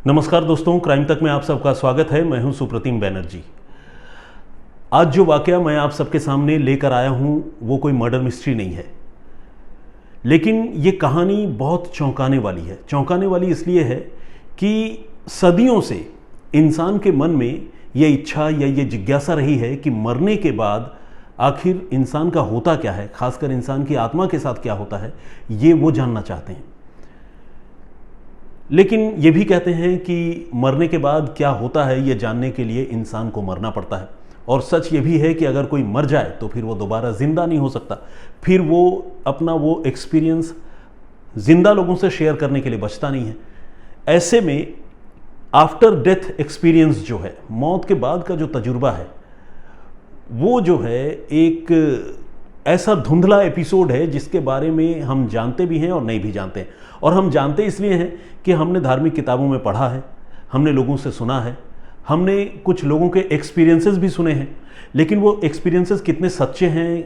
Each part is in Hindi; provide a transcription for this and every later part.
नमस्कार दोस्तों, क्राइम तक में आप सबका स्वागत है। मैं हूं सुप्रतिम बैनर्जी। आज जो वाकया मैं आप सबके सामने लेकर आया हूं वो कोई मर्डर मिस्ट्री नहीं है, लेकिन ये कहानी बहुत चौंकाने वाली है। चौंकाने वाली इसलिए है कि सदियों से इंसान के मन में ये इच्छा या ये जिज्ञासा रही है कि मरने के बाद आखिर इंसान का होता क्या है, खासकर इंसान की आत्मा के साथ क्या होता है, ये वो जानना चाहते हैं। लेकिन ये भी कहते हैं कि मरने के बाद क्या होता है ये जानने के लिए इंसान को मरना पड़ता है। और सच ये भी है कि अगर कोई मर जाए तो फिर वो दोबारा ज़िंदा नहीं हो सकता, फिर वो अपना वो एक्सपीरियंस ज़िंदा लोगों से शेयर करने के लिए बचता नहीं है। ऐसे में आफ्टर डेथ एक्सपीरियंस जो है, मौत के बाद का जो तजुर्बा है, वो जो है एक ऐसा धुंधला एपिसोड है जिसके बारे में हम जानते भी हैं और नहीं भी जानते हैं। और हम जानते इसलिए हैं कि हमने धार्मिक किताबों में पढ़ा है, हमने लोगों से सुना है, हमने कुछ लोगों के एक्सपीरियंसेस भी सुने हैं। लेकिन वो एक्सपीरियंसेस कितने सच्चे हैं,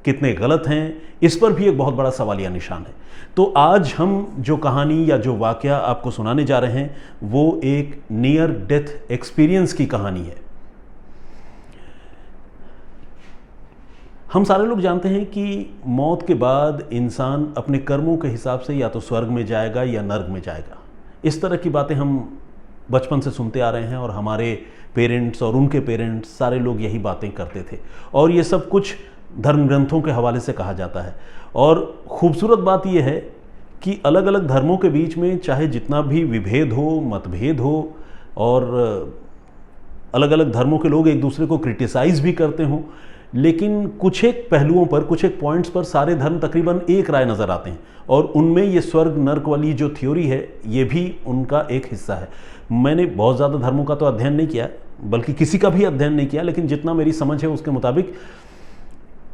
कितने गलत हैं, इस पर भी एक बहुत बड़ा सवालिया निशान है। तो आज हम जो कहानी या जो वाकया आपको सुनाने जा रहे हैं वो एक नियर डेथ एक्सपीरियंस की कहानी है। हम सारे लोग जानते हैं कि मौत के बाद इंसान अपने कर्मों के हिसाब से या तो स्वर्ग में जाएगा या नर्क में जाएगा। इस तरह की बातें हम बचपन से सुनते आ रहे हैं और हमारे पेरेंट्स और उनके पेरेंट्स सारे लोग यही बातें करते थे। और ये सब कुछ धर्म ग्रंथों के हवाले से कहा जाता है। और खूबसूरत बात यह है कि अलग अलग धर्मों के बीच में चाहे जितना भी विभेद हो, मतभेद हो, और अलग अलग धर्मों के लोग एक दूसरे को क्रिटिसाइज़ भी करते हों, लेकिन कुछ एक पहलुओं पर, कुछ एक पॉइंट्स पर सारे धर्म तकरीबन एक राय नज़र आते हैं। और उनमें ये स्वर्ग नर्क वाली जो थ्योरी है ये भी उनका एक हिस्सा है। मैंने बहुत ज़्यादा धर्मों का तो अध्ययन नहीं किया, बल्कि किसी का भी अध्ययन नहीं किया, लेकिन जितना मेरी समझ है उसके मुताबिक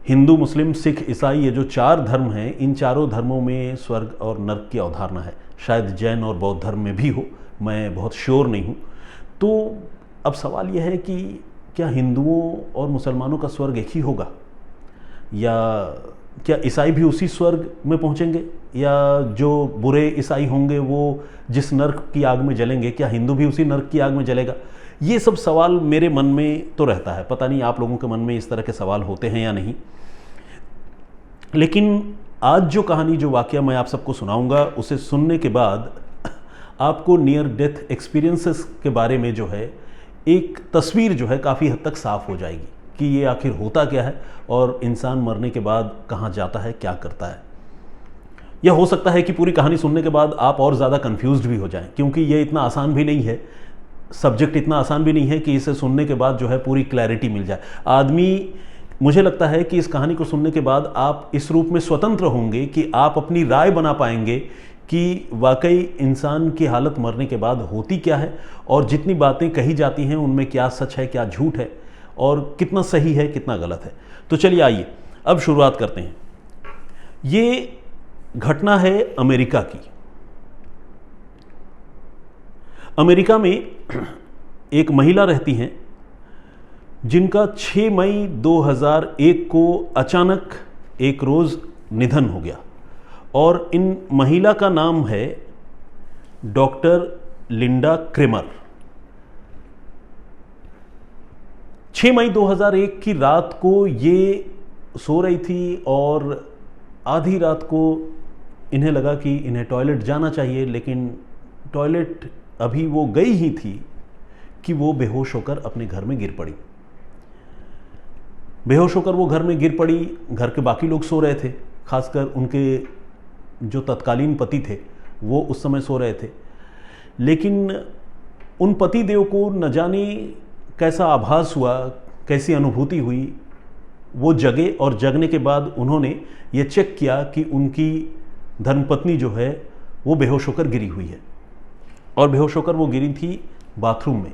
हिंदू, मुस्लिम, सिख, ईसाई, ये जो चार धर्म हैं, इन चारों धर्मों में स्वर्ग और नर्क की अवधारणा है। शायद जैन और बौद्ध धर्म में भी हो, मैं बहुत श्योर नहीं हूँ। तो अब सवाल यह है कि क्या हिंदुओं और मुसलमानों का स्वर्ग एक ही होगा, या क्या ईसाई भी उसी स्वर्ग में पहुंचेंगे, या जो बुरे ईसाई होंगे वो जिस नर्क की आग में जलेंगे, क्या हिंदू भी उसी नर्क की आग में जलेगा? ये सब सवाल मेरे मन में तो रहता है। पता नहीं आप लोगों के मन में इस तरह के सवाल होते हैं या नहीं। लेकिन आज जो कहानी, जो वाकया मैं आप सबको सुनाऊंगा, उसे सुनने के बाद आपको नियर डेथ एक्सपीरियंसेस के बारे में जो है एक तस्वीर जो है काफ़ी हद तक साफ हो जाएगी कि ये आखिर होता क्या है और इंसान मरने के बाद कहाँ जाता है, क्या करता है। यह हो सकता है कि पूरी कहानी सुनने के बाद आप और ज़्यादा कंफ्यूज्ड भी हो जाएं, क्योंकि ये इतना आसान भी नहीं है, सब्जेक्ट इतना आसान भी नहीं है कि इसे सुनने के बाद जो है पूरी क्लैरिटी मिल जाए। आदमी, मुझे लगता है कि इस कहानी को सुनने के बाद आप इस रूप में स्वतंत्र होंगे कि आप अपनी राय बना पाएंगे कि वाकई इंसान की हालत मरने के बाद होती क्या है, और जितनी बातें कही जाती हैं उनमें क्या सच है, क्या झूठ है, और कितना सही है, कितना गलत है। तो चलिए आइए अब शुरुआत करते हैं। ये घटना है अमेरिका की। अमेरिका में एक महिला रहती हैं जिनका 6 मई 2001 को अचानक एक रोज़ निधन हो गया। और इन महिला का नाम है डॉक्टर लिंडा क्रेमर। 6 मई 2001 की रात को ये सो रही थी और आधी रात को इन्हें लगा कि इन्हें टॉयलेट जाना चाहिए, लेकिन टॉयलेट अभी वो गई ही थी कि वो बेहोश होकर अपने घर में गिर पड़ी। बेहोश होकर वो घर में गिर पड़ी। घर के बाकी लोग सो रहे थे, खासकर उनके जो तत्कालीन पति थे वो उस समय सो रहे थे। लेकिन उन पति देव को न जाने कैसा आभास हुआ, कैसी अनुभूति हुई, वो जगे और जगने के बाद उन्होंने ये चेक किया कि उनकी धर्मपत्नी जो है वो बेहोश होकर गिरी हुई है। और बेहोश होकर वो गिरी थी बाथरूम में।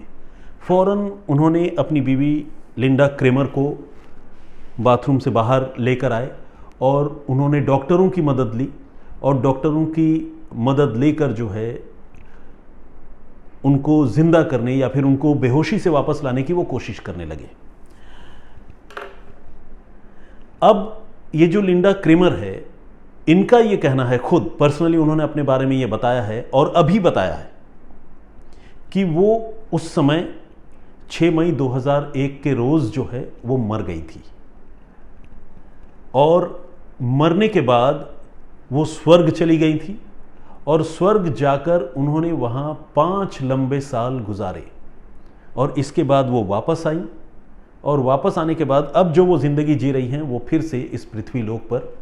फ़ौरन उन्होंने अपनी बीवी लिंडा क्रेमर को बाथरूम से बाहर लेकर आए और उन्होंने डॉक्टरों की मदद ली, और डॉक्टरों की मदद लेकर जो है उनको जिंदा करने या फिर उनको बेहोशी से वापस लाने की वो कोशिश करने लगे। अब ये जो लिंडा क्रेमर है, इनका ये कहना है, खुद पर्सनली उन्होंने अपने बारे में ये बताया है और अभी बताया है कि वो उस समय 6 मई 2001 के रोज़ जो है वो मर गई थी, और मरने के बाद वो स्वर्ग चली गई थी, और स्वर्ग जाकर उन्होंने वहाँ 5 लंबे साल गुजारे, और इसके बाद वो वापस आई, और वापस आने के बाद अब जो वो ज़िंदगी जी रही हैं वो फिर से इस पृथ्वी लोक पर,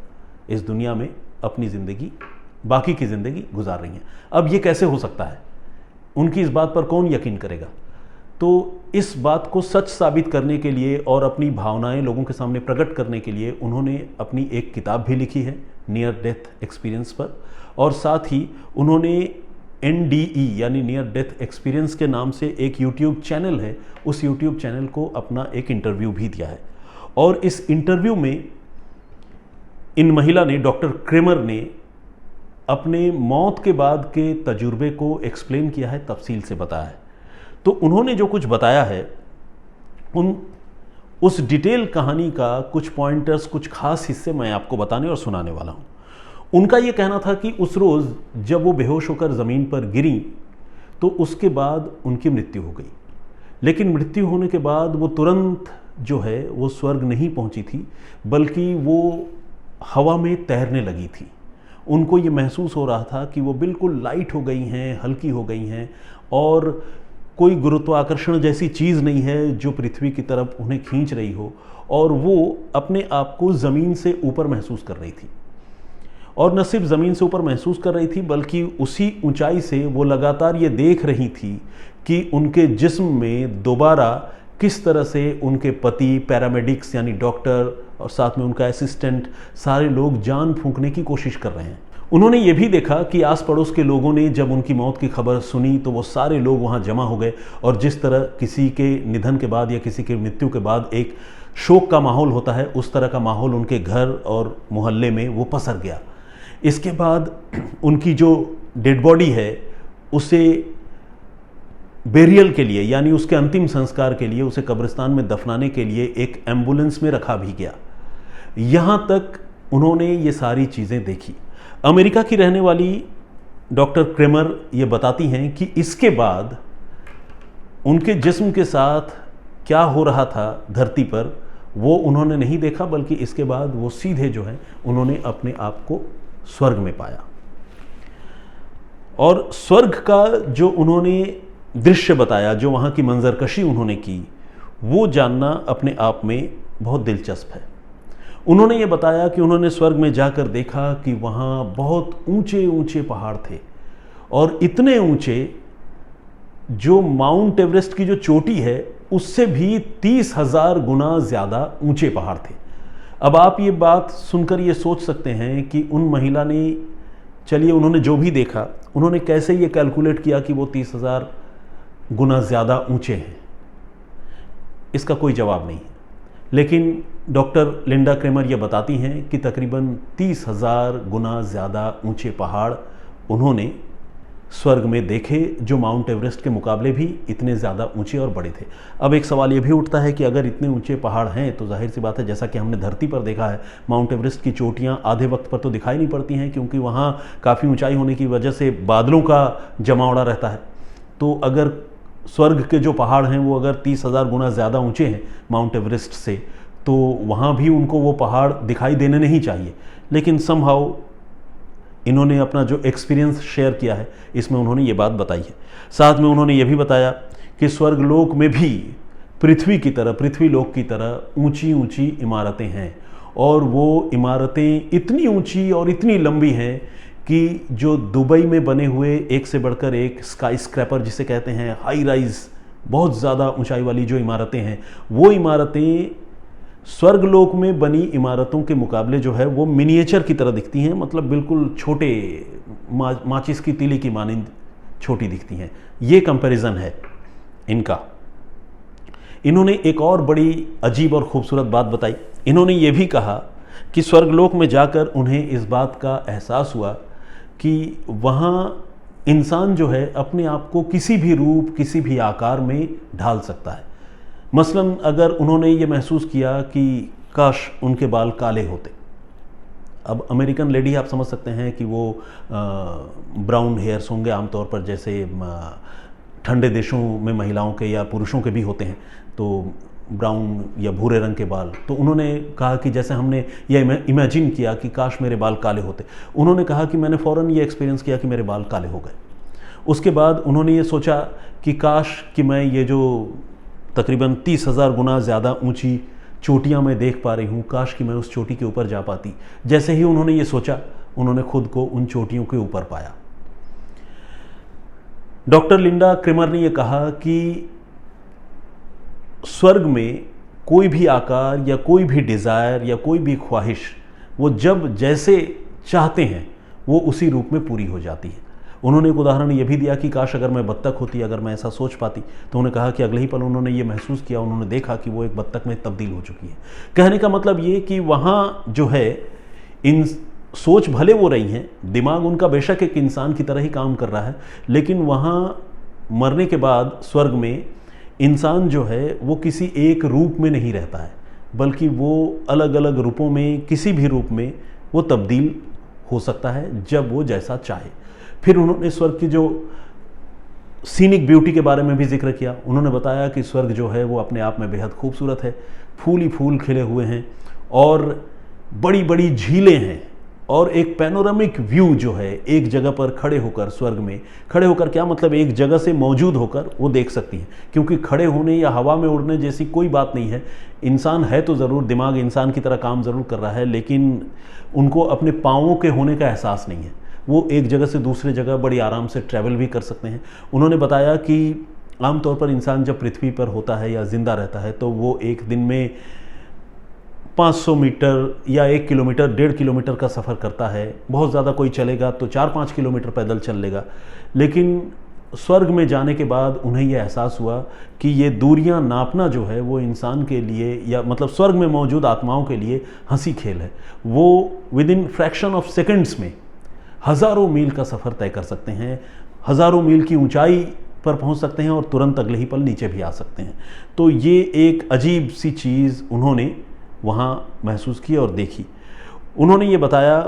इस दुनिया में अपनी ज़िंदगी, बाकी की ज़िंदगी गुजार रही हैं। अब ये कैसे हो सकता है? उनकी इस बात पर कौन यकीन करेगा? तो इस बात को सच साबित करने के लिए और अपनी भावनाएं लोगों के सामने प्रकट करने के लिए उन्होंने अपनी एक किताब भी लिखी है नियर डेथ एक्सपीरियंस पर, और साथ ही उन्होंने NDE यानी नियर डेथ एक्सपीरियंस के नाम से एक यूट्यूब चैनल है, उस यूट्यूब चैनल को अपना एक इंटरव्यू भी दिया है। और इस इंटरव्यू में इन महिला ने, डॉक्टर क्रेमर ने, अपने मौत के बाद के तजुर्बे को एक्सप्लेन किया है, तफसील से बताया है। तो उन्होंने जो कुछ बताया है उस डिटेल कहानी का कुछ पॉइंटर्स, कुछ खास हिस्से मैं आपको बताने और सुनाने वाला हूँ। उनका ये कहना था कि उस रोज़ जब वो बेहोश होकर ज़मीन पर गिरी तो उसके बाद उनकी मृत्यु हो गई, लेकिन मृत्यु होने के बाद वो तुरंत जो है वो स्वर्ग नहीं पहुंची थी, बल्कि वो हवा में तैरने लगी थी। उनको ये महसूस हो रहा था कि वो बिल्कुल लाइट हो गई हैं, हल्की हो गई हैं, और कोई गुरुत्वाकर्षण जैसी चीज़ नहीं है जो पृथ्वी की तरफ उन्हें खींच रही हो, और वो अपने आप को ज़मीन से ऊपर महसूस कर रही थी। और न सिर्फ ज़मीन से ऊपर महसूस कर रही थी, बल्कि उसी ऊंचाई से वो लगातार ये देख रही थी कि उनके जिस्म में दोबारा किस तरह से उनके पति, पैरामेडिक्स यानी डॉक्टर, और साथ में उनका असिस्टेंट, सारे लोग जान फूंकने की कोशिश कर रहे हैं। उन्होंने ये भी देखा कि आस पड़ोस के लोगों ने जब उनकी मौत की खबर सुनी तो वो सारे लोग वहाँ जमा हो गए, और जिस तरह किसी के निधन के बाद या किसी के मृत्यु के बाद एक शोक का माहौल होता है, उस तरह का माहौल उनके घर और मोहल्ले में वो पसर गया। इसके बाद उनकी जो डेड बॉडी है उसे बेरियल के लिए, यानी उसके अंतिम संस्कार के लिए, उसे कब्रिस्तान में दफनाने के लिए एक एम्बुलेंस में रखा भी गया। यहाँ तक उन्होंने ये सारी चीज़ें देखी। अमेरिका की रहने वाली डॉक्टर क्रेमर ये बताती हैं कि इसके बाद उनके जिस्म के साथ क्या हो रहा था धरती पर वो उन्होंने नहीं देखा, बल्कि इसके बाद वो सीधे जो है उन्होंने अपने आप को स्वर्ग में पाया। और स्वर्ग का जो उन्होंने दृश्य बताया, जो वहाँ की मंजरकशी उन्होंने की, वो जानना अपने आप में बहुत दिलचस्प है। उन्होंने ये बताया कि उन्होंने स्वर्ग में जाकर देखा कि वहाँ बहुत ऊंचे ऊंचे पहाड़ थे, और इतने ऊंचे जो माउंट एवरेस्ट की जो चोटी है उससे भी 30,000 गुना ज़्यादा ऊंचे पहाड़ थे। अब आप ये बात सुनकर ये सोच सकते हैं कि उन महिला ने, चलिए उन्होंने जो भी देखा, उन्होंने कैसे ये कैलकुलेट किया कि वो 30,000 गुना ज़्यादा ऊंचे हैं। इसका कोई जवाब नहीं है, लेकिन डॉक्टर लिंडा क्रेमर ये बताती हैं कि तकरीबन 30,000 गुना ज़्यादा ऊंचे पहाड़ उन्होंने स्वर्ग में देखे, जो माउंट एवरेस्ट के मुकाबले भी इतने ज़्यादा ऊंचे और बड़े थे। अब एक सवाल ये भी उठता है कि अगर इतने ऊंचे पहाड़ हैं तो जाहिर सी बात है, जैसा कि हमने धरती पर देखा है, माउंट एवरेस्ट की चोटियाँ आधे वक्त पर तो दिखाई नहीं पड़ती हैं, क्योंकि वहाँ काफ़ी ऊंचाई होने की वजह से बादलों का जमावड़ा रहता है। तो अगर स्वर्ग के जो पहाड़ हैं वो अगर 30,000 गुना ज़्यादा ऊँचे हैं माउंट एवरेस्ट से, तो वहाँ भी उनको वो पहाड़ दिखाई देने नहीं चाहिए। लेकिन समहाउ इन्होंने अपना जो एक्सपीरियंस शेयर किया है, इसमें उन्होंने ये बात बताई है। साथ में उन्होंने ये भी बताया कि स्वर्गलोक में भी पृथ्वी की तरह, पृथ्वी लोक की तरह ऊंची ऊंची इमारतें हैं, और वो इमारतें इतनी ऊंची और इतनी लंबी हैं कि जो दुबई में बने हुए एक से बढ़कर एक स्काई स्क्रैपर जिसे कहते हैं, हाई राइज, बहुत ज़्यादा ऊंचाई वाली जो इमारतें हैं, वो इमारतें स्वर्गलोक में बनी इमारतों के मुकाबले जो है वो मिनिएचर की तरह दिखती हैं, मतलब बिल्कुल छोटे, माचिस की तीली की मानिंद छोटी दिखती हैं। ये कंपैरिजन है इनका। इन्होंने एक और बड़ी अजीब और ख़ूबसूरत बात बताई। इन्होंने ये भी कहा कि स्वर्गलोक में जाकर उन्हें इस बात का एहसास हुआ कि वहाँ इंसान जो है अपने आप को किसी भी रूप, किसी भी आकार में ढाल सकता है। मसलन अगर उन्होंने ये महसूस किया कि काश उनके बाल काले होते। अब अमेरिकन लेडी आप समझ सकते हैं कि वो ब्राउन हेयर्स होंगे आमतौर पर, जैसे ठंडे देशों में महिलाओं के या पुरुषों के भी होते हैं, तो ब्राउन या भूरे रंग के बाल। तो उन्होंने कहा कि जैसे हमने यह इमेजिन किया कि काश मेरे बाल काले होते। उन्होंने कहा कि मैंने फ़ौरन ये एक्सपीरियंस किया कि मेरे बाल काले हो गए। उसके बाद उन्होंने ये सोचा कि काश कि मैं ये जो तकरीबन 30,000 गुना ज़्यादा ऊंची चोटियां मैं देख पा रही हूँ, काश कि मैं उस चोटी के ऊपर जा पाती। जैसे ही उन्होंने ये सोचा, उन्होंने खुद को उन चोटियों के ऊपर पाया। डॉक्टर लिंडा क्रेमर ने यह कहा कि स्वर्ग में कोई भी आकार या कोई भी डिज़ायर या कोई भी ख्वाहिश वो जब जैसे चाहते हैं वो उसी रूप में पूरी हो जाती है। उन्होंने एक उदाहरण ये भी दिया कि काश अगर मैं बत्तख होती, अगर मैं ऐसा सोच पाती। तो उन्होंने कहा कि अगले ही पल उन्होंने ये महसूस किया, उन्होंने देखा कि वो एक बत्तख में तब्दील हो चुकी है। कहने का मतलब ये कि वहाँ जो है इन सोच भले वो रही हैं, दिमाग उनका बेशक एक इंसान की तरह ही काम कर रहा है, लेकिन वहाँ मरने के बाद स्वर्ग में इंसान जो है वो किसी एक रूप में नहीं रहता है, बल्कि वो अलग अलग रूपों में, किसी भी रूप में वो तब्दील हो सकता है जब वो जैसा चाहे। फिर उन्होंने स्वर्ग की जो सीनिक ब्यूटी के बारे में भी जिक्र किया। उन्होंने बताया कि स्वर्ग जो है वो अपने आप में बेहद खूबसूरत है, फूल ही फूल खिले हुए हैं और बड़ी बड़ी झीलें हैं और एक पैनोरामिक व्यू जो है एक जगह पर खड़े होकर, स्वर्ग में खड़े होकर क्या मतलब एक जगह से मौजूद होकर वो देख सकती हैं, क्योंकि खड़े होने या हवा में उड़ने जैसी कोई बात नहीं है। इंसान है तो ज़रूर, दिमाग इंसान की तरह काम ज़रूर कर रहा है, लेकिन उनको अपने पाँवों के होने का एहसास नहीं है। वो एक जगह से दूसरे जगह बड़ी आराम से ट्रैवल भी कर सकते हैं। उन्होंने बताया कि आमतौर पर इंसान जब पृथ्वी पर होता है या ज़िंदा रहता है तो वो एक दिन में 500 मीटर या 1 किलोमीटर, 1.5 किलोमीटर का सफ़र करता है। बहुत ज़्यादा कोई चलेगा तो 4-5 किलोमीटर पैदल चल लेगा। लेकिन स्वर्ग में जाने के बाद उन्हें यह एहसास हुआ कि ये दूरियां नापना जो है वो इंसान के लिए, या मतलब स्वर्ग में मौजूद आत्माओं के लिए हंसी खेल है। वो with in fraction of seconds में हज़ारों मील का सफ़र तय कर सकते हैं, हज़ारों मील की ऊंचाई पर पहुंच सकते हैं और तुरंत अगले ही पल नीचे भी आ सकते हैं। तो ये एक अजीब सी चीज़ उन्होंने वहाँ महसूस की और देखी। उन्होंने ये बताया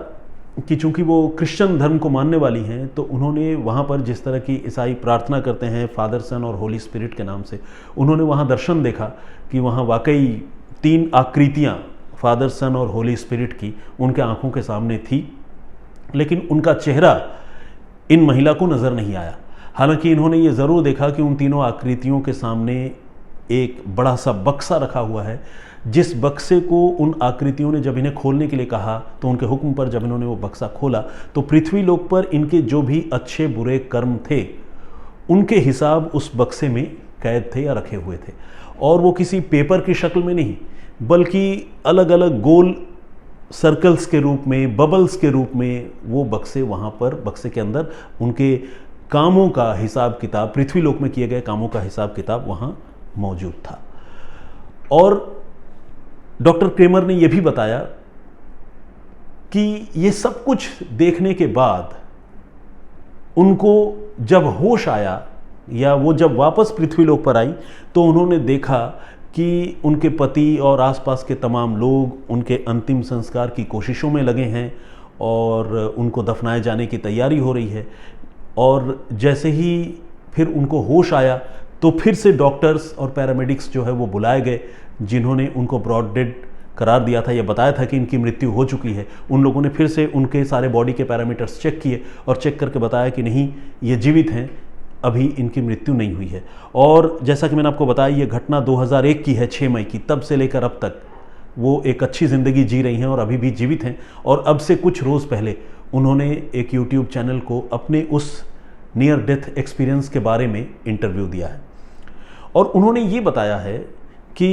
कि चूंकि वो क्रिश्चियन धर्म को मानने वाली हैं, तो उन्होंने वहाँ पर जिस तरह की ईसाई प्रार्थना करते हैं फादर, सन और होली स्पिरिट के नाम से, उन्होंने वहाँ दर्शन देखा कि वहाँ वाकई 3 आकृतियाँ फादर, सन और होली स्पिरिट की उनके आँखों के सामने थी, लेकिन उनका चेहरा इन महिला को नज़र नहीं आया। हालांकि इन्होंने ये ज़रूर देखा कि उन तीनों आकृतियों के सामने एक बड़ा सा बक्सा रखा हुआ है, जिस बक्से को उन आकृतियों ने जब इन्हें खोलने के लिए कहा, तो उनके हुक्म पर जब इन्होंने वो बक्सा खोला तो पृथ्वी लोक पर इनके जो भी अच्छे बुरे कर्म थे उनके हिसाब उस बक्से में कैद थे या रखे हुए थे। और वो किसी पेपर की शक्ल में नहीं, बल्कि अलग अलग गोल सर्कल्स के रूप में, बबल्स के रूप में वो बक्से वहाँ पर, बक्से के अंदर उनके कामों का हिसाब किताब, पृथ्वी लोक में किए गए कामों का हिसाब किताब वहाँ मौजूद था। और डॉक्टर क्रेमर ने यह भी बताया कि ये सब कुछ देखने के बाद उनको जब होश आया या वो जब वापस पृथ्वी लोक पर आई, तो उन्होंने देखा कि उनके पति और आसपास के तमाम लोग उनके अंतिम संस्कार की कोशिशों में लगे हैं और उनको दफनाए जाने की तैयारी हो रही है। और जैसे ही फिर उनको होश आया तो फिर से डॉक्टर्स और पैरामेडिक्स जो है वो बुलाए गए, जिन्होंने उनको ब्रॉड डेड करार दिया था या बताया था कि इनकी मृत्यु हो चुकी है। उन लोगों ने फिर से उनके सारे बॉडी के पैरामीटर्स चेक किए और चेक करके बताया कि नहीं, ये जीवित हैं, अभी इनकी मृत्यु नहीं हुई है। और जैसा कि मैंने आपको बताया, ये घटना 2001 की है, 6 मई की। तब से लेकर अब तक वो एक अच्छी ज़िंदगी जी रही हैं और अभी भी जीवित हैं। और अब से कुछ रोज़ पहले उन्होंने एक यूट्यूब चैनल को अपने उस नियर डेथ एक्सपीरियंस के बारे में इंटरव्यू दिया है और उन्होंने ये बताया है कि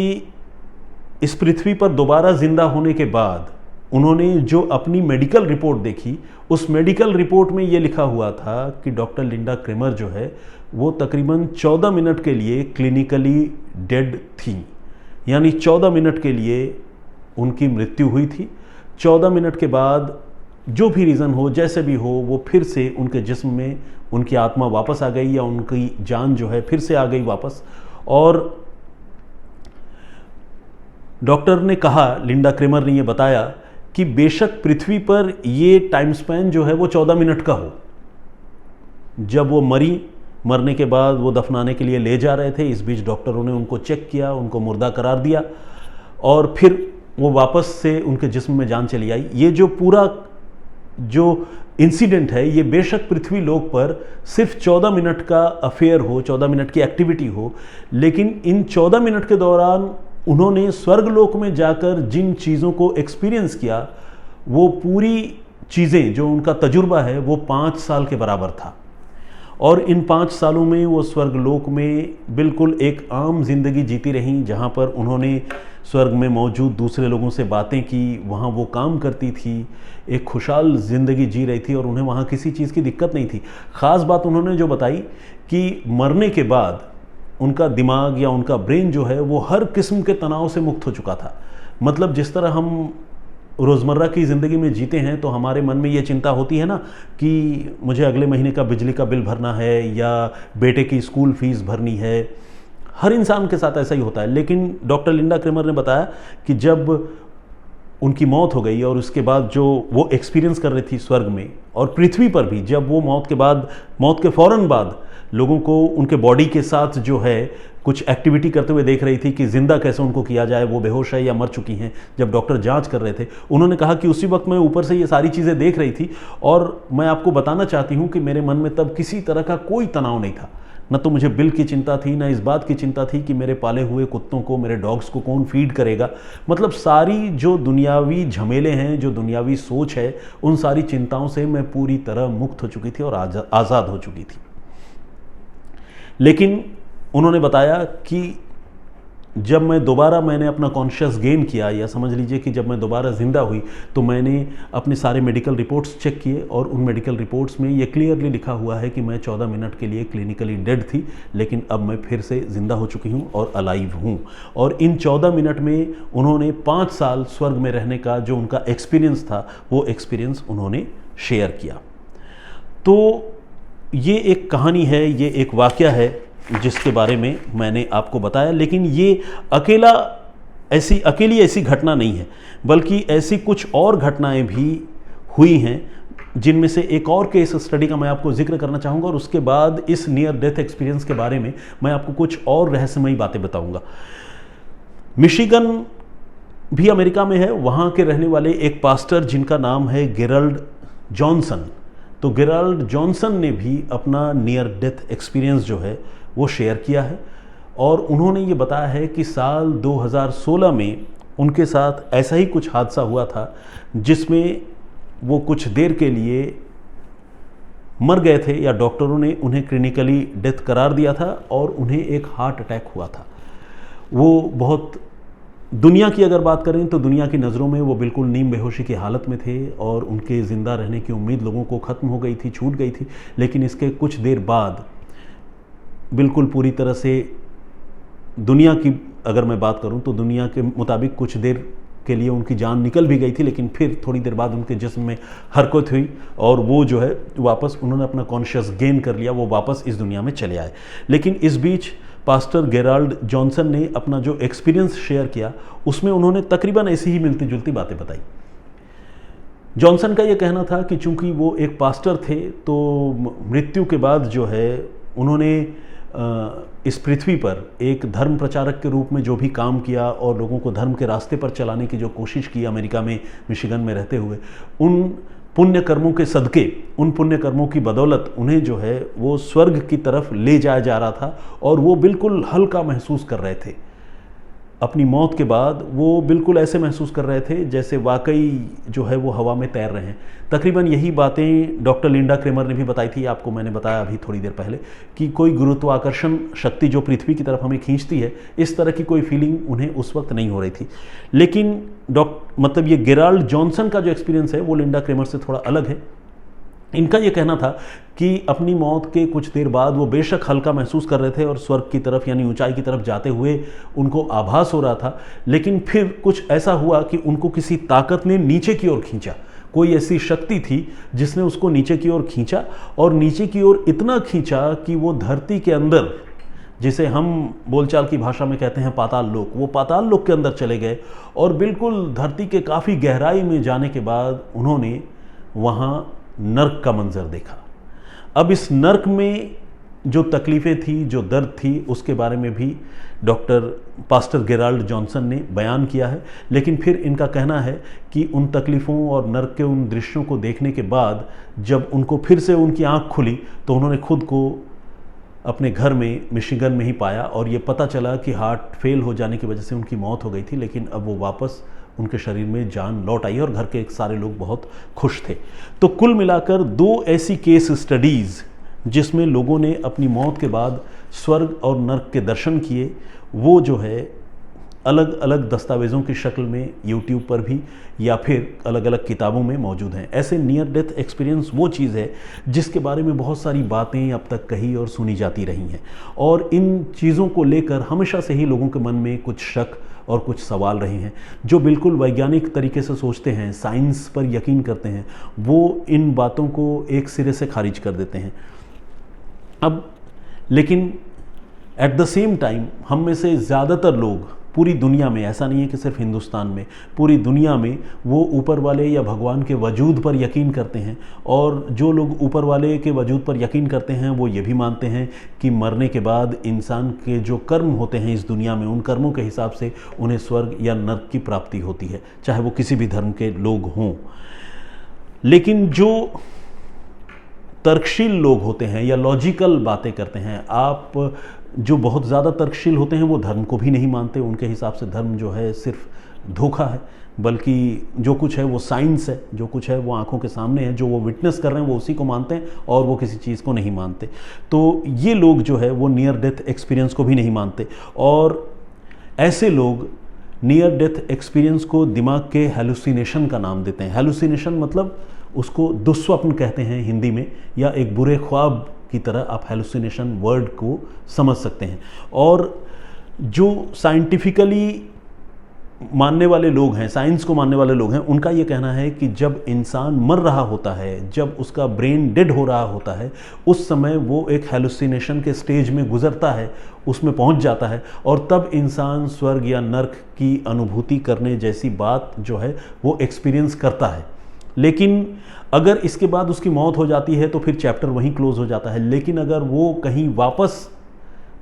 इस पृथ्वी पर दोबारा जिंदा होने के बाद उन्होंने जो अपनी मेडिकल रिपोर्ट देखी, उस मेडिकल रिपोर्ट में ये लिखा हुआ था कि डॉक्टर लिंडा क्रेमर जो है वो तकरीबन 14 मिनट के लिए क्लिनिकली डेड थी। यानी 14 मिनट के लिए उनकी मृत्यु हुई थी। 14 मिनट के बाद जो भी रीज़न हो, जैसे भी हो, वो फिर से उनके जिस्म में उनकी आत्मा वापस आ गई या उनकी जान जो है फिर से आ गई वापस। और डॉक्टर ने कहा, लिंडा क्रेमर ने ये बताया कि बेशक पृथ्वी पर ये टाइम स्पैन जो है वो 14 मिनट का हो, जब वो मरी मरने के बाद वो दफनाने के लिए ले जा रहे थे। इस बीच डॉक्टरों ने उनको चेक किया, उनको मुर्दा करार दिया और फिर वो वापस से उनके जिस्म में जान चली आई। ये जो पूरा जो इंसिडेंट है, ये बेशक पृथ्वी लोक पर सिर्फ 14 मिनट का अफेयर हो, 14 मिनट की एक्टिविटी हो, लेकिन इन 14 मिनट के दौरान उन्होंने स्वर्गलोक में जाकर जिन चीज़ों को एक्सपीरियंस किया, वो पूरी चीज़ें, जो उनका तजुर्बा है, वो 5 साल के बराबर था। और इन 5 सालों में वो स्वर्गलोक में बिल्कुल एक आम जिंदगी जीती रहीं, जहाँ पर उन्होंने स्वर्ग में मौजूद दूसरे लोगों से बातें की, वहाँ वो काम करती थी, एक खुशहाल ज़िंदगी जी रही थी और उन्हें वहाँ किसी चीज़ की दिक्कत नहीं थी। ख़ास बात उन्होंने जो बताई कि मरने के बाद उनका दिमाग या उनका ब्रेन जो है वो हर किस्म के तनाव से मुक्त हो चुका था। मतलब जिस तरह हम रोज़मर्रा की ज़िंदगी में जीते हैं तो हमारे मन में ये चिंता होती है ना कि मुझे अगले महीने का बिजली का बिल भरना है या बेटे की स्कूल फीस भरनी है। हर इंसान के साथ ऐसा ही होता है। लेकिन डॉक्टर लिंडा क्रेमर ने बताया कि जब उनकी मौत हो गई और उसके बाद जो वो एक्सपीरियंस कर रही थी स्वर्ग में और पृथ्वी पर भी, जब वो मौत के फ़ौरन बाद लोगों को उनके बॉडी के साथ जो है कुछ एक्टिविटी करते हुए देख रही थी कि जिंदा कैसे उनको किया जाए, वो बेहोश है या मर चुकी हैं, जब डॉक्टर जांच कर रहे थे, उन्होंने कहा कि उसी वक्त मैं ऊपर से ये सारी चीज़ें देख रही थी और मैं आपको बताना चाहती हूँ कि मेरे मन में तब किसी तरह का कोई तनाव नहीं था। न तो मुझे बिल की चिंता थी, न इस बात की चिंता थी कि मेरे पाले हुए कुत्तों को, मेरे डॉग्स को कौन फीड करेगा। मतलब सारी जो दुनियावी झमेले हैं, जो दुनियावी सोच है, उन सारी चिंताओं से मैं पूरी तरह मुक्त हो चुकी थी और आज़ाद हो चुकी थी। लेकिन उन्होंने बताया कि जब मैंने अपना कॉन्शियस गेन किया, या समझ लीजिए कि जब मैं दोबारा ज़िंदा हुई, तो मैंने अपने सारे मेडिकल रिपोर्ट्स चेक किए और उन मेडिकल रिपोर्ट्स में ये क्लियरली लिखा हुआ है कि मैं 14 मिनट के लिए क्लिनिकली डेड थी, लेकिन अब मैं फिर से ज़िंदा हो चुकी हूँ और अलाइव हूँ। और इन 14 मिनट में उन्होंने 5 साल स्वर्ग में रहने का जो उनका एक्सपीरियंस था, वो एक्सपीरियंस उन्होंने शेयर किया। तो ये एक कहानी है, ये एक वाक़या है जिसके बारे में मैंने आपको बताया। लेकिन ये अकेली ऐसी घटना नहीं है, बल्कि ऐसी कुछ और घटनाएं भी हुई हैं, जिनमें से एक और केस स्टडी का मैं आपको जिक्र करना चाहूँगा और उसके बाद इस नियर डेथ एक्सपीरियंस के बारे में मैं आपको कुछ और रहस्यमयी बातें बताऊँगा। मिशिगन भी अमेरिका में है, वहाँ के रहने वाले एक पास्टर जिनका नाम है गेराल्ड जॉनसन। तो गेराल्ड जॉनसन ने भी अपना नियर डेथ एक्सपीरियंस जो है वो शेयर किया है और उन्होंने ये बताया है कि साल 2016 में उनके साथ ऐसा ही कुछ हादसा हुआ था, जिसमें वो कुछ देर के लिए मर गए थे, या डॉक्टरों ने उन्हें क्लिनिकली डेथ करार दिया था और उन्हें एक हार्ट अटैक हुआ था। वो बहुत, दुनिया की अगर बात करें तो दुनिया की नज़रों में वो बिल्कुल नीम बेहोशी की हालत में थे और उनके ज़िंदा रहने की उम्मीद लोगों को ख़त्म हो गई थी, छूट गई थी। लेकिन इसके कुछ देर बाद बिल्कुल पूरी तरह से, दुनिया की अगर मैं बात करूं तो दुनिया के मुताबिक कुछ देर के लिए उनकी जान निकल भी गई थी, लेकिन फिर थोड़ी देर बाद उनके जिस्म में हरकत हुई और वो जो है वापस, उन्होंने अपना कॉन्शियस गेन कर लिया, वो वापस इस दुनिया में चले आए। लेकिन इस बीच पास्टर गेराल्ड जॉनसन ने अपना जो एक्सपीरियंस शेयर किया, उसमें उन्होंने तकरीबन ऐसी ही मिलती जुलती बातें बताई। जॉनसन का ये कहना था कि चूंकि वो एक पास्टर थे, तो मृत्यु के बाद जो है उन्होंने इस पृथ्वी पर एक धर्म प्रचारक के रूप में जो भी काम किया और लोगों को धर्म के रास्ते पर चलाने की जो कोशिश की अमेरिका में, मिशिगन में रहते हुए, उन पुण्य कर्मों के सदके, उन पुण्य कर्मों की बदौलत उन्हें जो है वो स्वर्ग की तरफ ले जाया जा रहा था और वो बिल्कुल हल्का महसूस कर रहे थे। अपनी मौत के बाद वो बिल्कुल ऐसे महसूस कर रहे थे जैसे वाकई जो है वो हवा में तैर रहे हैं। तकरीबन यही बातें डॉक्टर लिंडा क्रेमर ने भी बताई थी, आपको मैंने बताया अभी थोड़ी देर पहले, कि कोई गुरुत्वाकर्षण शक्ति जो पृथ्वी की तरफ हमें खींचती है, इस तरह की कोई फीलिंग उन्हें उस वक्त नहीं हो रही थी। लेकिन मतलब ये गेराल्ड जॉनसन का जो एक्सपीरियंस है वो लिंडा क्रेमर से थोड़ा अलग है। इनका ये कहना था कि अपनी मौत के कुछ देर बाद वो बेशक हल्का महसूस कर रहे थे और स्वर्ग की तरफ यानी ऊंचाई की तरफ जाते हुए उनको आभास हो रहा था, लेकिन फिर कुछ ऐसा हुआ कि उनको किसी ताकत ने नीचे की ओर खींचा। कोई ऐसी शक्ति थी जिसने उसको नीचे की ओर खींचा और नीचे की ओर इतना खींचा कि वो धरती के अंदर, जिसे हम बोलचाल की भाषा में कहते हैं पाताल लोक, वो पाताल लोक के अंदर चले गए और बिल्कुल धरती के काफ़ी गहराई में जाने के बाद उन्होंने वहाँ नर्क का मंजर देखा। अब इस नर्क में जो तकलीफ़ें थी, जो दर्द थी, उसके बारे में भी डॉक्टर पास्टर गेराल्ड जॉनसन ने बयान किया है। लेकिन फिर इनका कहना है कि उन तकलीफ़ों और नर्क के उन दृश्यों को देखने के बाद जब उनको फिर से उनकी आँख खुली तो उन्होंने खुद को अपने घर में मिशिगन में ही पाया और ये पता चला कि हार्ट फेल हो जाने की वजह से उनकी मौत हो गई थी, लेकिन अब वो वापस उनके शरीर में जान लौट आई और घर के सारे लोग बहुत खुश थे। तो कुल मिलाकर 2 ऐसी केस स्टडीज़ जिसमें लोगों ने अपनी मौत के बाद स्वर्ग और नर्क के दर्शन किए, वो जो है अलग अलग दस्तावेज़ों की शक्ल में यूट्यूब पर भी या फिर अलग अलग किताबों में मौजूद हैं। ऐसे नियर डेथ एक्सपीरियंस वो चीज़ है जिसके बारे में बहुत सारी बातें अब तक कही और सुनी जाती रही हैं, और इन चीज़ों को लेकर हमेशा से ही लोगों के मन में कुछ शक और कुछ सवाल रहे हैं। जो बिल्कुल वैज्ञानिक तरीके से सोचते हैं, साइंस पर यकीन करते हैं, वो इन बातों को एक सिरे से खारिज कर देते हैं। अब लेकिन एट द सेम टाइम हम में से ज़्यादातर लोग पूरी दुनिया में, ऐसा नहीं है कि सिर्फ हिंदुस्तान में, पूरी दुनिया में वो ऊपर वाले या भगवान के वजूद पर यकीन करते हैं। और जो लोग ऊपर वाले के वजूद पर यकीन करते हैं वो ये भी मानते हैं कि मरने के बाद इंसान के जो कर्म होते हैं इस दुनिया में, उन कर्मों के हिसाब से उन्हें स्वर्ग या नर्क की प्राप्ति होती है, चाहे वो किसी भी धर्म के लोग हों। लेकिन जो तर्कशील लोग होते हैं या लॉजिकल बातें करते हैं, आप जो बहुत ज़्यादा तर्कशील होते हैं वो धर्म को भी नहीं मानते। उनके हिसाब से धर्म जो है सिर्फ धोखा है, बल्कि जो कुछ है वो साइंस है, जो कुछ है वो आंखों के सामने है, जो वो विटनेस कर रहे हैं वो उसी को मानते हैं और वो किसी चीज़ को नहीं मानते। तो ये लोग जो है वो नियर डेथ एक्सपीरियंस को भी नहीं मानते, और ऐसे लोग नियर डेथ एक्सपीरियंस को दिमाग के हेलुसिनेशन का नाम देते हैं। हेलुसिनेशन मतलब उसको दुस्वप्न कहते हैं हिंदी में, या एक बुरे ख्वाब की तरह आप हेलुसिनेशन वर्ड को समझ सकते हैं। और जो साइंटिफिकली मानने वाले लोग हैं, साइंस को मानने वाले लोग हैं, उनका ये कहना है कि जब इंसान मर रहा होता है, जब उसका ब्रेन डेड हो रहा होता है, उस समय वो एक हेलुसिनेशन के स्टेज में गुजरता है, उसमें पहुंच जाता है, और तब इंसान स्वर्ग या नर्क की अनुभूति करने जैसी बात जो है वो एक्सपीरियंस करता है। लेकिन अगर इसके बाद उसकी मौत हो जाती है तो फिर चैप्टर वहीं क्लोज हो जाता है। लेकिन अगर वो कहीं वापस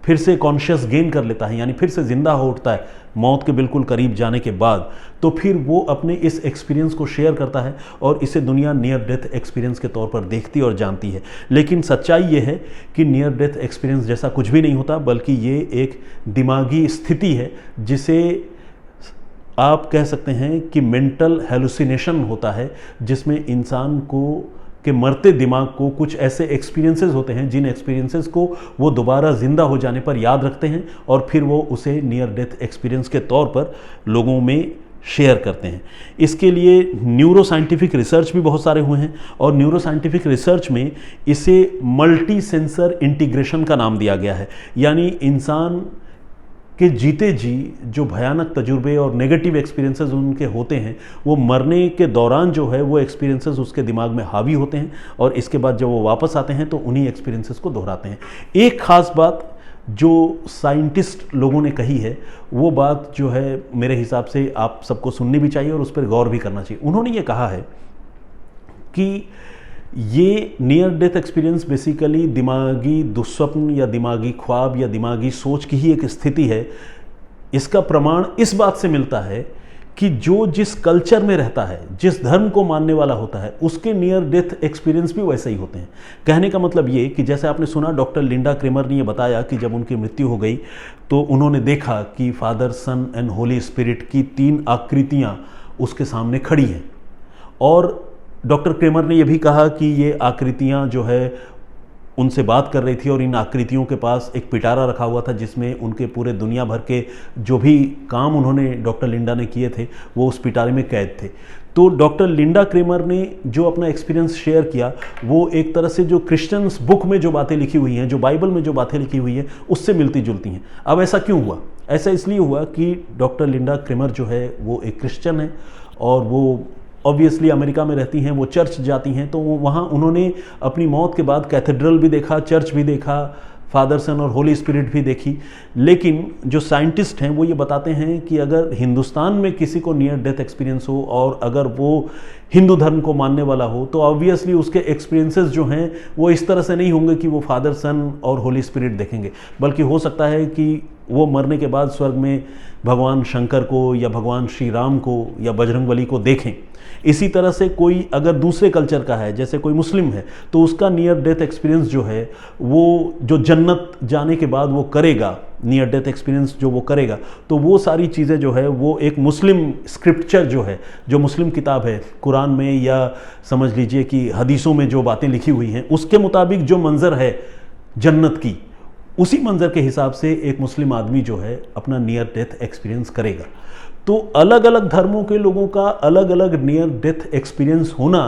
फिर से कॉन्शियस गेन कर लेता है, यानी फिर से ज़िंदा हो उठता है मौत के बिल्कुल करीब जाने के बाद, तो फिर वो अपने इस एक्सपीरियंस को शेयर करता है और इसे दुनिया नियर डेथ एक्सपीरियंस के तौर पर देखती और जानती है। लेकिन सच्चाई ये है कि नियर डेथ एक्सपीरियंस जैसा कुछ भी नहीं होता, बल्कि ये एक दिमागी स्थिति है जिसे आप कह सकते हैं कि मेंटल हेलुसिनेशन होता है, जिसमें इंसान को के मरते दिमाग को कुछ ऐसे एक्सपीरियंसेस होते हैं जिन एक्सपीरियंसेस को वो दोबारा ज़िंदा हो जाने पर याद रखते हैं और फिर वो उसे नियर डेथ एक्सपीरियंस के तौर पर लोगों में शेयर करते हैं। इसके लिए न्यूरो साइंटिफिक रिसर्च भी बहुत सारे हुए हैं, और न्यूरो साइंटिफिक रिसर्च में इसे मल्टी सेंसर इंटीग्रेशन का नाम दिया गया है। यानी इंसान कि जीते जी जो भयानक तजुर्बे और नेगेटिव एक्सपीरियंसेस उनके होते हैं, वो मरने के दौरान जो है वो एक्सपीरियंसेस उसके दिमाग में हावी होते हैं, और इसके बाद जब वो वापस आते हैं तो उन्हीं एक्सपीरियंसेस को दोहराते हैं। एक ख़ास बात जो साइंटिस्ट लोगों ने कही है, वो बात जो है मेरे हिसाब से आप सबको सुननी भी चाहिए और उस पर गौर भी करना चाहिए। उन्होंने ये कहा है कि ये नियर डेथ एक्सपीरियंस बेसिकली दिमागी दुस्वप्न या दिमागी ख्वाब या दिमागी सोच की ही एक स्थिति है। इसका प्रमाण इस बात से मिलता है कि जो जिस कल्चर में रहता है, जिस धर्म को मानने वाला होता है, उसके नियर डेथ एक्सपीरियंस भी वैसे ही होते हैं। कहने का मतलब ये कि जैसे आपने सुना डॉक्टर लिंडा क्रेमर ने ये बताया कि जब उनकी मृत्यु हो गई तो उन्होंने देखा कि Father, Son and Holy Spirit की 3 आकृतियाँ उसके सामने खड़ी हैं, और डॉक्टर क्रेमर ने यह भी कहा कि ये आकृतियाँ जो है उनसे बात कर रही थी, और इन आकृतियों के पास एक पिटारा रखा हुआ था जिसमें उनके पूरे दुनिया भर के जो भी काम उन्होंने डॉक्टर लिंडा ने किए थे वो उस पिटारे में कैद थे। तो डॉक्टर लिंडा क्रेमर ने जो अपना एक्सपीरियंस शेयर किया वो एक तरह से जो क्रिश्चियंस बुक में जो बातें लिखी हुई हैं, जो बाइबल में जो बातें लिखी हुई हैं, उससे मिलती जुलती हैं। अब ऐसा क्यों हुआ? ऐसा इसलिए हुआ कि डॉक्टर लिंडा क्रेमर जो है वो एक क्रिश्चियन है, और वो ऑब्वियसली अमेरिका में रहती हैं, वो चर्च जाती हैं, तो वहाँ उन्होंने अपनी मौत के बाद कैथेड्रल भी देखा, चर्च भी देखा, फादर सन और होली स्पिरिट भी देखी, लेकिन जो साइंटिस्ट हैं वो ये बताते हैं कि अगर हिंदुस्तान में किसी को नियर डेथ एक्सपीरियंस हो और अगर वो हिंदू धर्म को मानने वाला हो तो ऑब्वियसली उसके एक्सपीरियंसेस जो हैं वो इस तरह से नहीं होंगे कि वो फादर सन और होली स्पिरिट देखेंगे, बल्कि हो सकता है कि वो मरने के बाद स्वर्ग में भगवान शंकर को या भगवान श्री राम को या बजरंगबली को देखें। इसी तरह से कोई अगर दूसरे कल्चर का है, जैसे कोई मुस्लिम है, तो उसका नियर डेथ एक्सपीरियंस जो है वो जो जन्नत जाने के बाद वो करेगा, नियर डेथ एक्सपीरियंस जो वो करेगा, तो वो सारी चीज़ें जो है वो एक मुस्लिम स्क्रिप्चर जो है, जो मुस्लिम किताब है कुरान में या समझ लीजिए कि हदीसों में जो बातें लिखी हुई हैं उसके मुताबिक जो मंज़र है जन्नत की, उसी मंज़र के हिसाब से एक मुस्लिम आदमी जो है अपना नियर डेथ एक्सपीरियंस करेगा। तो अलग अलग धर्मों के लोगों का अलग अलग नियर डेथ एक्सपीरियंस होना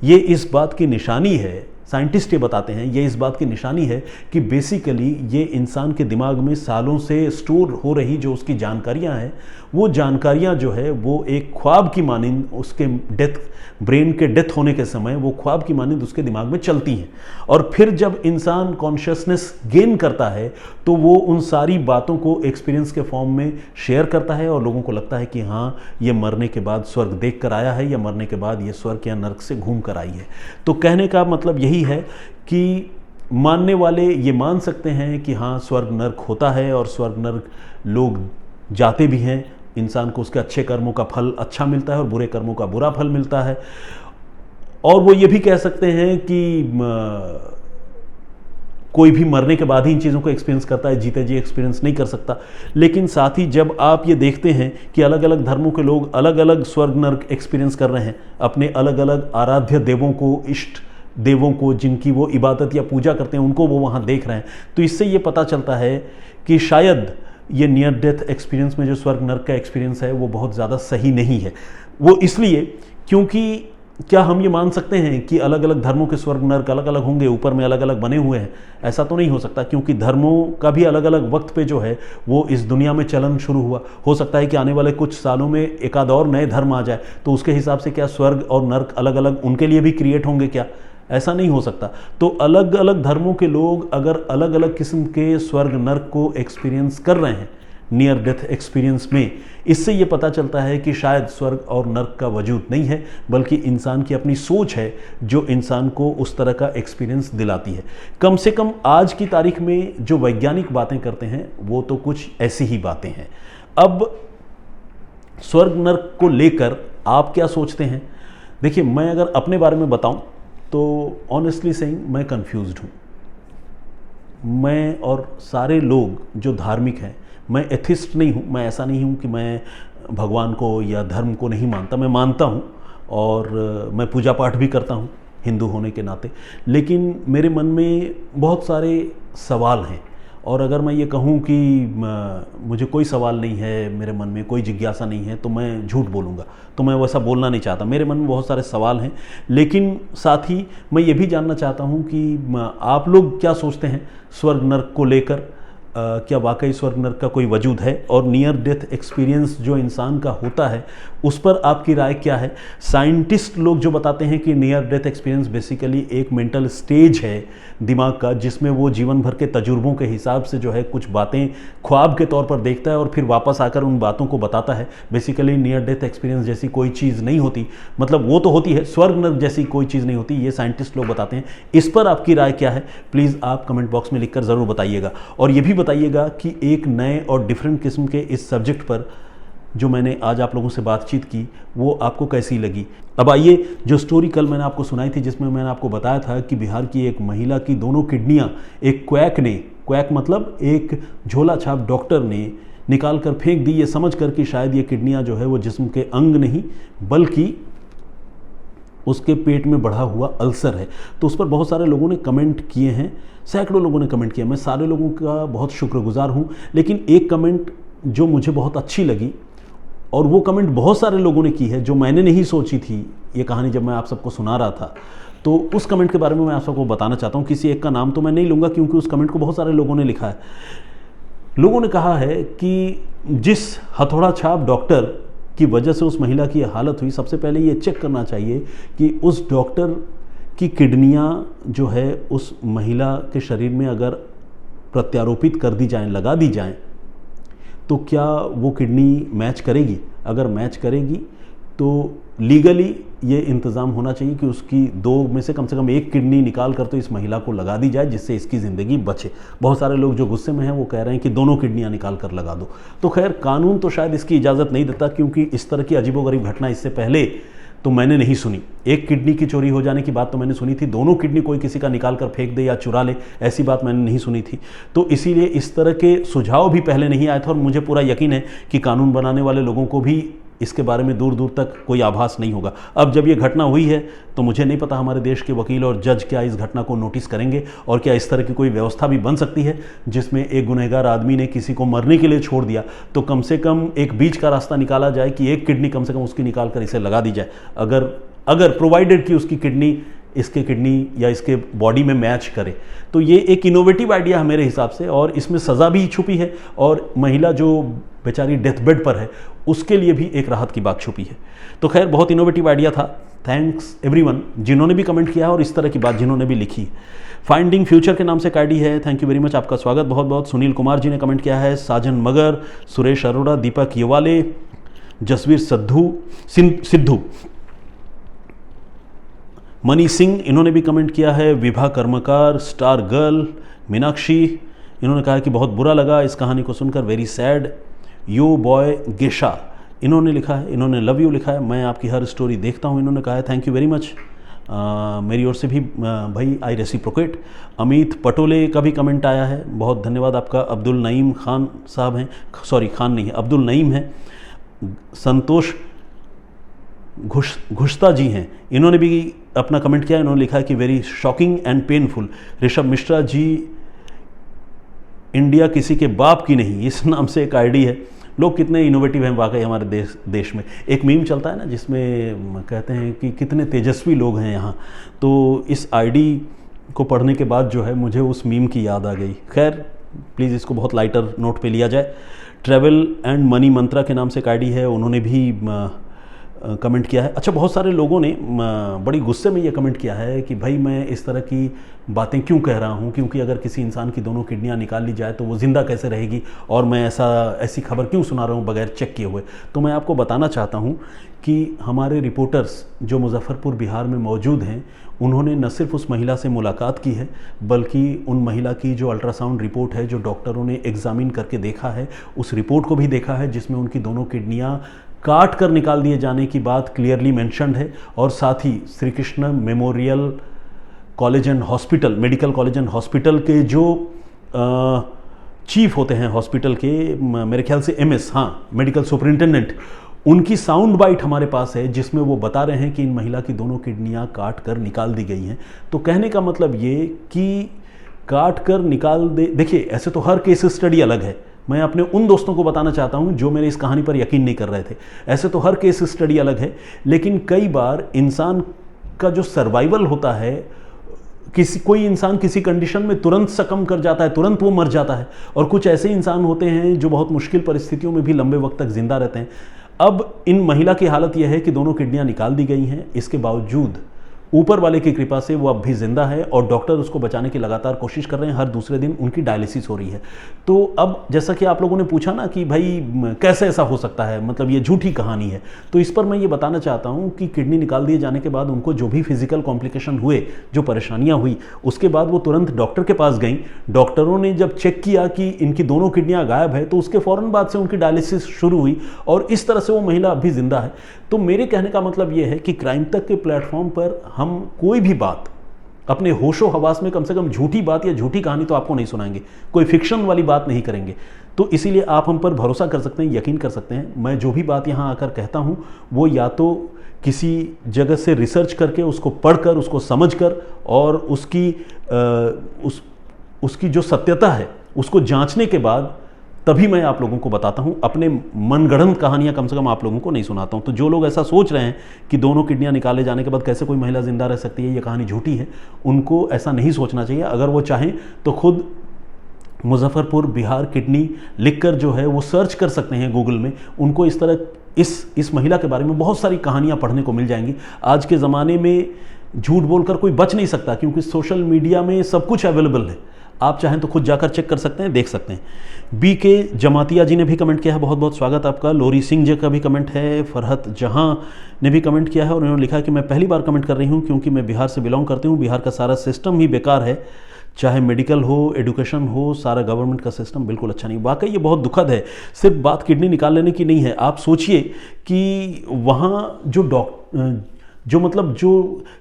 ये इस बात की निशानी है, साइंटिस्ट ये बताते हैं, ये इस बात की निशानी है कि बेसिकली ये इंसान के दिमाग में सालों से स्टोर हो रही जो उसकी जानकारियां हैं, वो जानकारियां जो है वो एक ख्वाब की मानिंद उसके डेथ, ब्रेन के डेथ होने के समय वो ख्वाब की मानिंद उसके दिमाग में चलती हैं। और फिर जब इंसान कॉन्शियसनेस गेन करता है तो वो उन सारी बातों को एक्सपीरियंस के फॉर्म में शेयर करता है और लोगों को लगता है कि हाँ ये मरने के बाद स्वर्ग देख कर आया है या मरने के बाद ये स्वर्ग या नर्क से घूम कर आई है। तो कहने का मतलब यही है कि मानने वाले ये मान सकते हैं कि हाँ स्वर्ग नर्क होता है और स्वर्ग नर्क लोग जाते भी हैं, इंसान को उसके अच्छे कर्मों का फल अच्छा मिलता है और बुरे कर्मों का बुरा फल मिलता है। और वो ये भी कह सकते हैं कि कोई भी मरने के बाद ही इन चीज़ों को एक्सपीरियंस करता है, जीते जी एक्सपीरियंस नहीं कर सकता। लेकिन साथ ही जब आप ये देखते हैं कि अलग अलग धर्मों के लोग अलग अलग स्वर्ग नर्क एक्सपीरियंस कर रहे हैं, अपने अलग अलग आराध्य देवों को, इष्ट देवों को जिनकी वो इबादत या पूजा करते हैं उनको वो वहाँ देख रहे हैं, तो इससे ये पता चलता है कि शायद ये नियर डेथ एक्सपीरियंस में जो स्वर्ग नर्क का एक्सपीरियंस है वो बहुत ज़्यादा सही नहीं है। वो इसलिए क्योंकि क्या हम ये मान सकते हैं कि अलग अलग धर्मों के स्वर्ग नर्क अलग अलग होंगे, ऊपर में अलग अलग बने हुए हैं? ऐसा तो नहीं हो सकता, क्योंकि धर्मों का भी अलग अलग वक्त पे जो है वो इस दुनिया में चलन शुरू हुआ। हो सकता है कि आने वाले कुछ सालों में एक आध और नए धर्म आ जाए, तो उसके हिसाब से क्या स्वर्ग और नर्क अलग अलग उनके लिए भी क्रिएट होंगे क्या? ऐसा नहीं हो सकता। तो अलग अलग धर्मों के लोग अगर अलग अलग किस्म के स्वर्ग नर्क को एक्सपीरियंस कर रहे हैं नियर डेथ एक्सपीरियंस में, इससे ये पता चलता है कि शायद स्वर्ग और नर्क का वजूद नहीं है, बल्कि इंसान की अपनी सोच है जो इंसान को उस तरह का एक्सपीरियंस दिलाती है। कम से कम आज की तारीख में जो वैज्ञानिक बातें करते हैं वो तो कुछ ऐसी ही बातें हैं। अब स्वर्ग नर्क को लेकर आप क्या सोचते हैं? देखिए, मैं अगर अपने बारे में बताऊं तो ऑनेस्टली सेइंग मैं कंफ्यूज्ड हूँ। मैं और सारे लोग जो धार्मिक हैं, मैं एथिस्ट नहीं हूँ, मैं ऐसा नहीं हूँ कि मैं भगवान को या धर्म को नहीं मानता, मैं मानता हूँ और मैं पूजा पाठ भी करता हूँ हिंदू होने के नाते, लेकिन मेरे मन में बहुत सारे सवाल हैं। और अगर मैं ये कहूँ कि मुझे कोई सवाल नहीं है, मेरे मन में कोई जिज्ञासा नहीं है, तो मैं झूठ बोलूँगा। तो मैं वैसा बोलना नहीं चाहता। मेरे मन में बहुत सारे सवाल हैं, लेकिन साथ ही मैं ये भी जानना चाहता हूँ कि आप लोग क्या सोचते हैं स्वर्ग नर्क को लेकर। क्या वाकई स्वर्ग नर्क का कोई वजूद है? और नियर डेथ एक्सपीरियंस जो इंसान का होता है उस पर आपकी राय क्या है? साइंटिस्ट लोग जो बताते हैं कि नियर डेथ एक्सपीरियंस बेसिकली एक मेंटल स्टेज है दिमाग का, जिसमें वो जीवन भर के तजुर्बों के हिसाब से जो है कुछ बातें ख्वाब के तौर पर देखता है और फिर वापस आकर उन बातों को बताता है। बेसिकली नियर डेथ एक्सपीरियंस जैसी कोई चीज़ नहीं होती, मतलब वो तो होती है, स्वर्ग नर्क जैसी कोई चीज़ नहीं होती, ये साइंटिस्ट लोग बताते हैं। इस पर आपकी राय क्या है? प्लीज़ आप कमेंट बॉक्स में लिखकर ज़रूर बताइएगा। और ये भी बताइएगा कि एक नए और डिफरेंट किस्म के इस सब्जेक्ट पर जो मैंने आज आप लोगों से बातचीत की वो आपको कैसी लगी। अब आइए, जो स्टोरी कल मैंने आपको सुनाई थी जिसमें मैंने आपको बताया था कि बिहार की एक महिला की दोनों किडनियां एक क्वैक ने, क्वैक मतलब एक झोला छाप डॉक्टर ने निकाल कर फेंक दी, ये समझ कर कि शायद ये किडनियां जो है वो जिस्म के अंग नहीं बल्कि उसके पेट में बढ़ा हुआ अल्सर है। तो उस पर बहुत सारे लोगों ने कमेंट किए हैं, सैकड़ों लोगों ने कमेंट किया। मैं सारे लोगों का बहुत शुक्रगुजार हूँ, लेकिन एक कमेंट जो मुझे बहुत अच्छी लगी, और वो कमेंट बहुत सारे लोगों ने की है जो मैंने नहीं सोची थी ये कहानी जब मैं आप सबको सुना रहा था, तो उस कमेंट के बारे में मैं आप सबको बताना चाहता हूँ। किसी एक का नाम तो मैं नहीं लूँगा क्योंकि उस कमेंट को बहुत सारे लोगों ने लिखा है। लोगों ने कहा है कि जिस हथौड़ा छाप डॉक्टर की वजह से उस महिला की हालत हुई, सबसे पहले ये चेक करना चाहिए कि उस डॉक्टर की किडनियाँ जो है उस महिला के शरीर में अगर प्रत्यारोपित कर दी जाएं, लगा दी जाएं, तो क्या वो किडनी मैच करेगी? अगर मैच करेगी तो लीगली ये इंतज़ाम होना चाहिए कि उसकी 2 में से कम एक किडनी निकाल कर तो इस महिला को लगा दी जाए, जिससे इसकी ज़िंदगी बचे। बहुत सारे लोग जो गुस्से में हैं वो कह रहे हैं कि दोनों किडनियां निकाल कर लगा दो। तो खैर, कानून तो शायद इसकी इजाज़त नहीं देता, क्योंकि इस तरह की अजीबोगरीब घटना इससे पहले तो मैंने नहीं सुनी। एक किडनी की चोरी हो जाने की बात तो मैंने सुनी थी, दोनों किडनी कोई किसी का निकाल कर फेंक दे या चुरा ले, ऐसी बात मैंने नहीं सुनी थी। तो इसीलिए इस तरह के सुझाव भी पहले नहीं आए थे, और मुझे पूरा यकीन है कि कानून बनाने वाले लोगों को भी इसके बारे में दूर दूर तक कोई आभास नहीं होगा। अब जब ये घटना हुई है तो मुझे नहीं पता हमारे देश के वकील और जज क्या इस घटना को नोटिस करेंगे, और क्या इस तरह की कोई व्यवस्था भी बन सकती है जिसमें एक गुनहगार आदमी ने किसी को मरने के लिए छोड़ दिया तो कम से कम एक बीच का रास्ता निकाला जाए कि एक किडनी कम से कम उसकी निकाल कर इसे लगा दी जाए, अगर प्रोवाइडेड कि उसकी किडनी इसके किडनी या इसके बॉडी में मैच करे। तो ये एक इनोवेटिव आइडिया है मेरे हिसाब से, और इसमें सज़ा भी छुपी है, और महिला जो बेचारी डेथ बेड पर है उसके लिए भी एक राहत की बात छुपी है। तो खैर, बहुत इनोवेटिव आइडिया था। थैंक्स एवरीवन जिन्होंने भी कमेंट किया है और इस तरह की बात जिन्होंने भी लिखी। फाइंडिंग फ्यूचर के नाम से एक आईडी है, थैंक यू वेरी मच, आपका स्वागत बहुत बहुत। सुनील कुमार जी ने कमेंट किया है, साजन मगर, सुरेश अरोड़ा, दीपक येवाले, जसवीर सिद्धू, मनी सिंह, इन्होंने भी कमेंट किया है, विभा कर्मकार, स्टार गर्ल, मीनाक्षी, इन्होंने कहा कि बहुत बुरा लगा इस कहानी को सुनकर, very sad. Yo boy geisha, इन्होंने लिखा है, इन्होंने लव यू लिखा है, मैं आपकी हर स्टोरी देखता हूँ, इन्होंने कहा है, थैंक यू वेरी मच। मेरी ओर से भी भाई आई रेसिप्रोकेट। अमित पटोले का भी कमेंट आया है, बहुत धन्यवाद आपका। अब्दुल नईम खान साहब हैं, सॉरी खान नहीं है, अब्दुल नईम हैं। संतोष घुश्ता जी हैं, इन्होंने भी अपना कमेंट किया, इन्होंने लिखा है कि very shocking and painful. Rishabh Mishra ji, India किसी के बाप की नहीं, इस नाम से एक आईडी है। लोग कितने इनोवेटिव हैं वाकई हमारे देश में। एक मीम चलता है ना जिसमें कहते हैं कि कितने तेजस्वी लोग हैं यहाँ, तो इस आईडी को पढ़ने के बाद जो है मुझे उस मीम की याद आ गई। खैर, प्लीज़ इसको बहुत लाइटर नोट पे लिया जाए। ट्रैवल एंड मनी मंत्रा के नाम से एक आईडी है, उन्होंने भी कमेंट किया है। अच्छा, बहुत सारे लोगों ने बड़ी गुस्से में ये कमेंट किया है कि भाई मैं इस तरह की बातें क्यों कह रहा हूँ, क्योंकि अगर किसी इंसान की दोनों किडनियाँ निकाल ली जाए तो वो ज़िंदा कैसे रहेगी, और मैं ऐसी खबर क्यों सुना रहा हूँ बगैर चेक किए हुए। तो मैं आपको बताना चाहता हूँ कि हमारे रिपोर्टर्स जो मुजफ्फरपुर बिहार में मौजूद हैं, उन्होंने न सिर्फ उस महिला से मुलाकात की है, बल्कि उन महिला की जो अल्ट्रासाउंड रिपोर्ट है, जो डॉक्टरों ने एग्जामिन करके देखा है, उस रिपोर्ट को भी देखा है, जिसमें उनकी दोनों किडनियाँ काट कर निकाल दिए जाने की बात क्लियरली मेंशन्ड है। और साथ ही Shri Krishna memorial college and hospital, medical college and hospital के जो चीफ होते हैं हॉस्पिटल के, मेरे ख्याल से MS, हाँ, मेडिकल सुपरिंटेंडेंट, उनकी साउंड बाइट हमारे पास है जिसमें वो बता रहे हैं कि इन महिला की दोनों किडनियाँ काट कर निकाल दी गई हैं। तो कहने का मतलब ये कि काट कर निकाल देखिए, ऐसे तो हर केस स्टडी अलग है। मैं अपने उन दोस्तों को बताना चाहता हूं जो मेरे इस कहानी पर यकीन नहीं कर रहे थे। ऐसे तो हर केस स्टडी अलग है, लेकिन कई बार इंसान का जो सर्वाइवल होता है, कोई इंसान किसी कंडीशन में तुरंत सकम कर जाता है, तुरंत वो मर जाता है, और कुछ ऐसे इंसान होते हैं जो बहुत मुश्किल परिस्थितियों में भी लंबे वक्त तक जिंदा रहते हैं। अब इन महिला की हालत यह है कि दोनों किडनियां निकाल दी गई हैं, इसके बावजूद ऊपर वाले की कृपा से वो अब भी जिंदा है, और डॉक्टर उसको बचाने की लगातार कोशिश कर रहे हैं। हर दूसरे दिन उनकी डायलिसिस हो रही है। तो अब जैसा कि आप लोगों ने पूछा ना कि भाई कैसे ऐसा हो सकता है, मतलब ये झूठी कहानी है, तो इस पर मैं ये बताना चाहता हूँ कि किडनी निकाल दिए जाने के बाद उनको जो भी फिजिकल कॉम्प्लिकेशन हुए, जो परेशानियाँ हुई, उसके बाद वो तुरंत डॉक्टर के पास गई। डॉक्टरों ने जब चेक किया कि इनकी दोनों किडनियाँ गायब है, तो उसके फ़ौरन बाद से उनकी डायलिसिस शुरू हुई, और इस तरह से वो महिला अब भी जिंदा है। तो मेरे कहने का मतलब ये है कि क्राइम तक के प्लेटफॉर्म पर हम कोई भी बात अपने होशो हवास में, कम से कम झूठी बात या झूठी कहानी तो आपको नहीं सुनाएंगे, कोई फिक्शन वाली बात नहीं करेंगे। तो इसीलिए आप हम पर भरोसा कर सकते हैं, यकीन कर सकते हैं। मैं जो भी बात यहाँ आकर कहता हूँ वो या तो किसी जगह से रिसर्च करके, उसको पढ़कर, उसको समझकर, और उसकी जो सत्यता है उसको जांचने के बाद तभी मैं आप लोगों को बताता हूं। अपने मनगढ़ंत कहानियां कम से कम आप लोगों को नहीं सुनाता हूं। तो जो लोग ऐसा सोच रहे हैं कि दोनों किडनियां निकाले जाने के बाद कैसे कोई महिला जिंदा रह सकती है, ये कहानी झूठी है, उनको ऐसा नहीं सोचना चाहिए। अगर वो चाहें तो खुद मुजफ्फरपुर बिहार किडनी लिखकर जो है वो सर्च कर सकते हैं गूगल में। उनको इस तरह इस महिला के बारे में बहुत सारी कहानियां पढ़ने को मिल जाएंगी। आज के ज़माने में झूठ बोलकर कोई बच नहीं सकता, क्योंकि सोशल मीडिया में सब कुछ अवेलेबल है। आप चाहें तो खुद जाकर चेक कर सकते हैं, देख सकते हैं। बी के जमातिया जी ने भी कमेंट किया है, बहुत बहुत स्वागत आपका। लोरी सिंह जी का भी कमेंट है। फरहत जहां ने भी कमेंट किया है और उन्होंने लिखा कि मैं पहली बार कमेंट कर रही हूं क्योंकि मैं बिहार से बिलोंग करती हूं। बिहार का सारा सिस्टम ही बेकार है, चाहे मेडिकल हो, एजुकेशन हो, सारा गवर्नमेंट का सिस्टम बिल्कुल अच्छा नहीं। वाकई ये बहुत दुखद है। सिर्फ बात किडनी निकाल लेने की नहीं है। आप सोचिए कि वहाँ जो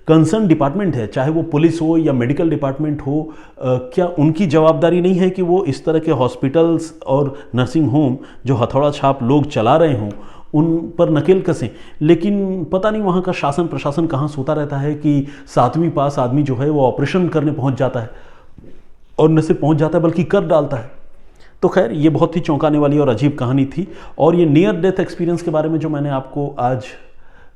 कंसर्न डिपार्टमेंट है, चाहे वो पुलिस हो या मेडिकल डिपार्टमेंट हो, क्या उनकी जवाबदारी नहीं है कि वो इस तरह के हॉस्पिटल्स और नर्सिंग होम जो हथौड़ा छाप लोग चला रहे हों उन पर नकेल कसें? लेकिन पता नहीं वहाँ का शासन प्रशासन कहाँ सोता रहता है कि 7वीं पास आदमी जो है वो ऑपरेशन करने पहुँच जाता है, और न सिर्फ पहुँच जाता है बल्कि कर डालता है। तो खैर ये बहुत ही चौंकाने वाली और अजीब कहानी थी। और ये नियर डेथ एक्सपीरियंस के बारे में जो मैंने आपको आज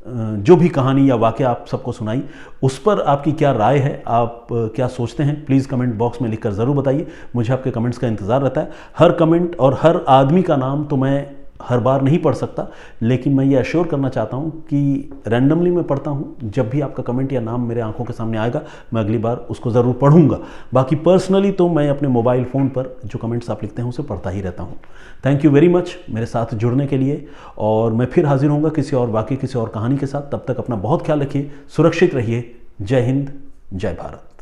जो भी कहानी या वाक़या आप सबको सुनाई, उस पर आपकी क्या राय है, आप क्या सोचते हैं, प्लीज़ कमेंट बॉक्स में लिखकर ज़रूर बताइए। मुझे आपके कमेंट्स का इंतज़ार रहता है। हर कमेंट और हर आदमी का नाम तो मैं हर बार नहीं पढ़ सकता, लेकिन मैं ये एश्योर करना चाहता हूँ कि रैंडमली मैं पढ़ता हूँ। जब भी आपका कमेंट या नाम मेरे आंखों के सामने आएगा मैं अगली बार उसको ज़रूर पढ़ूंगा। बाकी पर्सनली तो मैं अपने मोबाइल फ़ोन पर जो कमेंट्स आप लिखते हैं उसे पढ़ता ही रहता हूँ। थैंक यू वेरी मच मेरे साथ जुड़ने के लिए, और मैं फिर हाजिर होऊंगा किसी और वाक़ये, किसी और कहानी के साथ। तब तक अपना बहुत ख्याल रखिए, सुरक्षित रहिए। जय हिंद, जय भारत।